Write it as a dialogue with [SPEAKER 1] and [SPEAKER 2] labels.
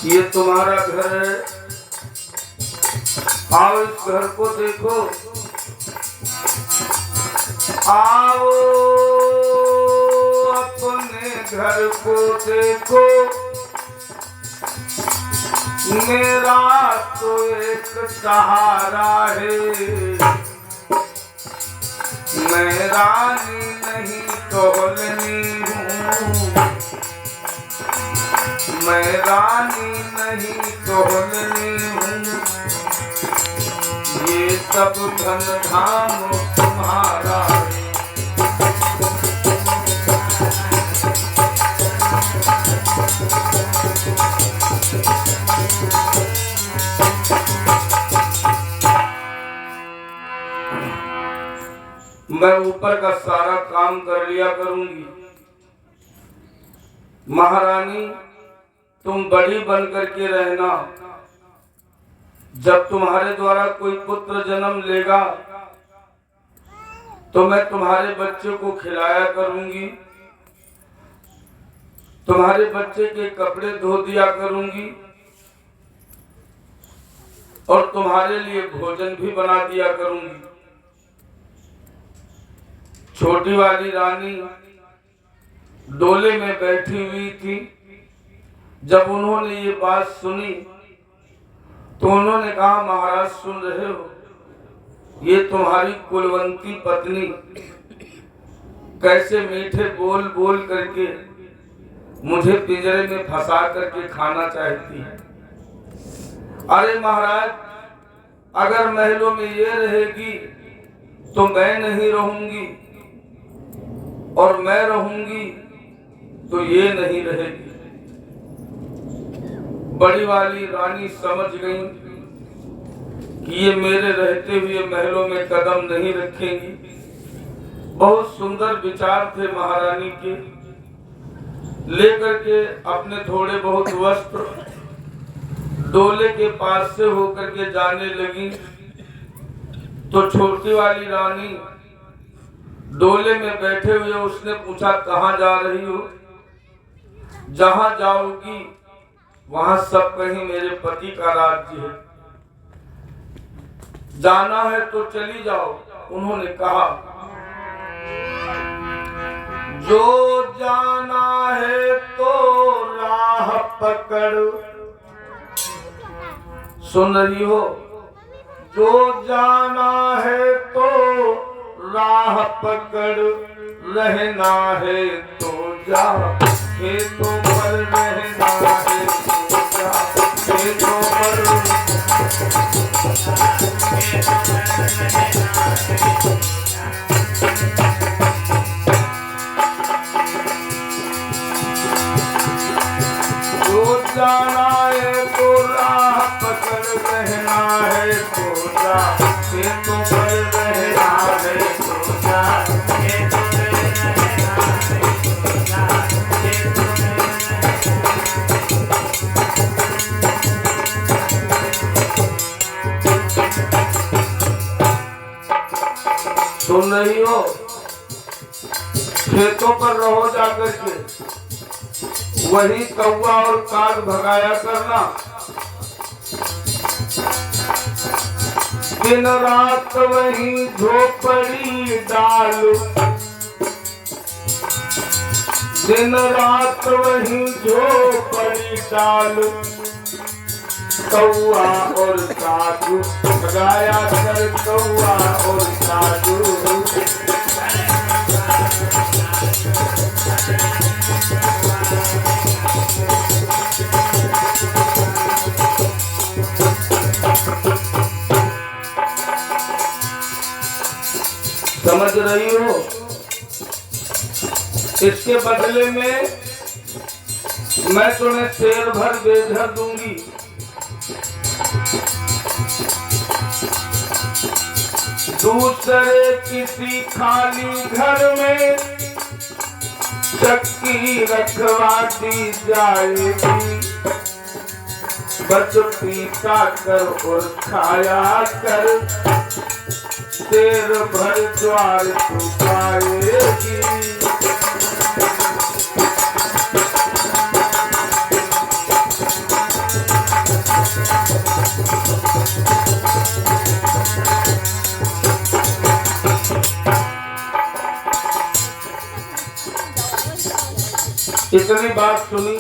[SPEAKER 1] ये तुम्हारा घर है, आओ इस घर को देखो। आओ अपने घर को देखो, मेरा तो एक सहारा है। मैं रानी नहीं टोलनी हूँ, मैं रानी नहीं टोलनी हूँ। ये सब धन धाम तुम्हारा है। मैं ऊपर का सारा काम कर लिया करूंगी। महारानी तुम बड़ी बन करके रहना। जब तुम्हारे द्वारा कोई पुत्र जन्म लेगा तो मैं तुम्हारे बच्चे को खिलाया करूंगी, तुम्हारे बच्चे के कपड़े धो दिया करूंगी और तुम्हारे लिए भोजन भी बना दिया करूंगी। छोटी वाली रानी डोले में बैठी हुई थी। जब उन्होंने ये बात सुनी तो उन्होंने कहा, महाराज सुन रहे हो, ये तुम्हारी कुलवंती पत्नी कैसे मीठे बोल बोल करके मुझे पिंजरे में फंसा करके खाना चाहती है। अरे महाराज, अगर महलों में ये रहेगी तो मैं नहीं रहूंगी और मैं रहूंगी तो ये नहीं रहेगी। बड़ी वाली रानी समझ गई कि ये मेरे रहते हुए महलों में कदम नहीं रखेंगी। बहुत सुंदर विचार थे महारानी के। लेकर के अपने थोड़े बहुत वस्त्र डोले के पास से होकर के जाने लगी तो छोटी वाली रानी डोले में बैठे हुए उसने पूछा, कहाँ जा रही हो? जहां जाओगी वहां सब कहीं मेरे पति का राज्य है, जाना है तो चली जाओ। उन्होंने कहा, जो जाना है तो राह पकड़। सुन रही हो? जो जाना है तो राह पकड़, रहना है तो जा, खेतों पर रहना है तो जा, खेतों पर। जो जाना है तो राह पकड़, रहना है तो जा, खेतों पर रहना है तो जा, खेतों पर रहना है तो जा, खेतों में। सुन रही हो? खेतों पर रहो जाकर के, वही कौवा और काग भगाया करना। दिन रात वही झोपड़ी डालो, दिन रात वही झोपड़ी डालो। कौआ और साधु भगाया कर, कौआ और साधु। समझ रही हो? इसके बदले में मैं तुम्हें शेर भर बेघर दूंगी। दूसरे किसी खाली घर में चक्की रखवा दी जाएगी। बच पीता कर और खाया कर, शेर भर द्वार तू पाएगी। इतनी बात सुनी